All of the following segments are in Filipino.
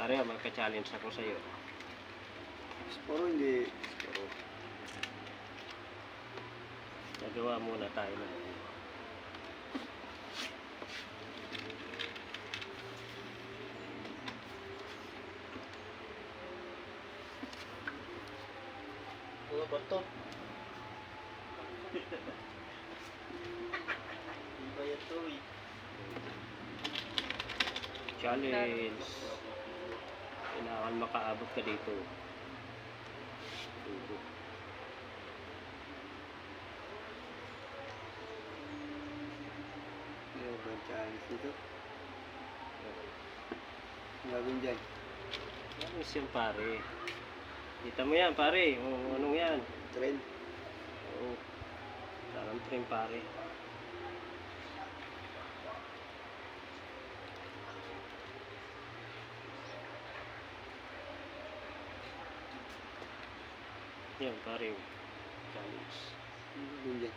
Pare, magka-challenge ako sa'yo. Sporo hindi. Pero, nagawa muna tayo na. Mga bato. Iba yan to eh. Challenge. Kailangan makaabot ka dito. Ano ba ang challenge dito? Ang gagawin dyan? Ano yan pare? Kita mo yan pare. O, anong yan? Trend. Oo. Parang trim pare. Yan pare. Challenge. Ang gagawin dyan?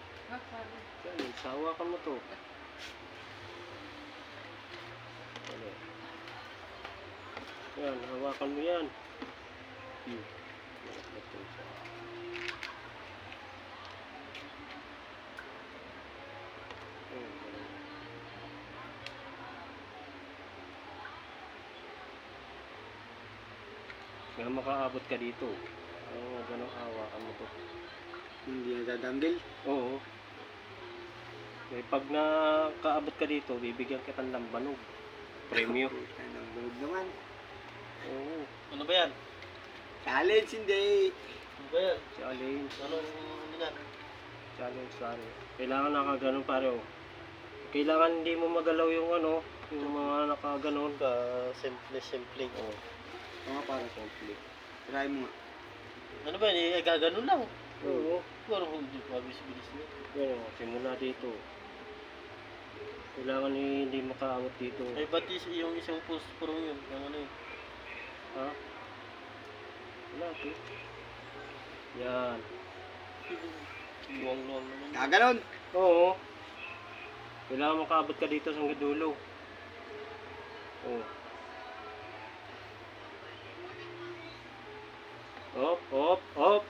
Challenge. Hawakan mo to. Ano? Yan. Hawakan mo yan. Ito. Nga makaabot ka dito. Oo, ganun hawakan mo to. Hindi na dadanggil. Oo. Eh, pag nakaabot ka dito, bibigyan kita ng lambanog. Premyo. Anong bunog naman? Oo. Ano ba yan? Challenge hindi. Ano ba yan? Challenge. Anong ano yan? Challenge pare. Kailangan nakaganon pare oh. Kailangan hindi mo magalaw yung ano, yung mga nakaganon. Simple. Oo. Oo nga para simple. Try mo nga. Ano ba yan? Gaganon lang. Oo. Parang hindi mabilis-bilis na. Yan oh, simula dito. Kailangan hindi makaabot dito. Ay, ba't yung isang puspurong yun? Ang ano yun? Ha? Wala to. Yan. Luwang-luwang naman. Gaganon! Oo. Kailangan makaabot ka dito sa dulo. Oo. Hop.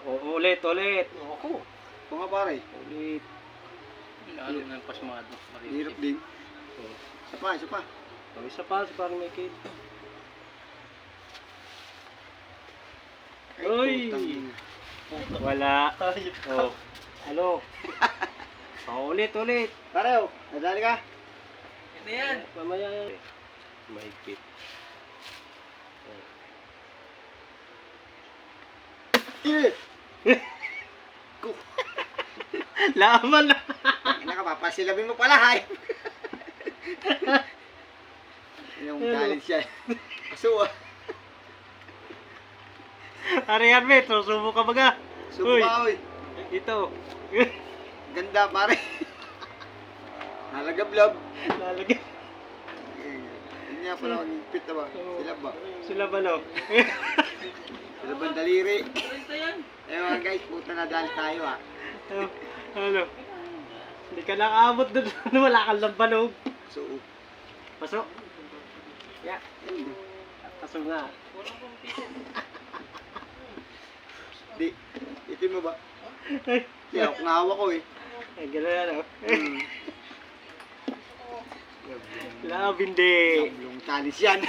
Ulit. Ako. Oo nga pare. Ulit. Lalo ng pasmado. Hirap din. Oo. Isa pa. Oh, isa pa, parang may kid. Ay, Uy! putang. Wala. Ayop ka. Oh. Ano? Oh, ulit. Pare oh, nadali ka? Ano yan? Mamaya yan. Mahigpit. Eh! Laman na. Nakapapasilabin mo pala, hay! Yung challenge yan. Kaso ah. Arihan, met. Susubo ka baga. Subo ka, oy. Ito. Ganda, pare. Nalagablab. Lalagyan. Hindi nga pala ang higpit na ba? Sila ba? Sila ba, no? Sila ba ang daliri? Eh mga guys, puta na dahil tayo ah. Ano? Hindi ka nakaabot doon. Wala kang lambanog. So, Pasok. Yeah. Pasok nga. di. Itin mo ba? Kaya ako nahawa ko eh. Ay, gano'n ano? Hmm. Labindi. Yung challenge yan.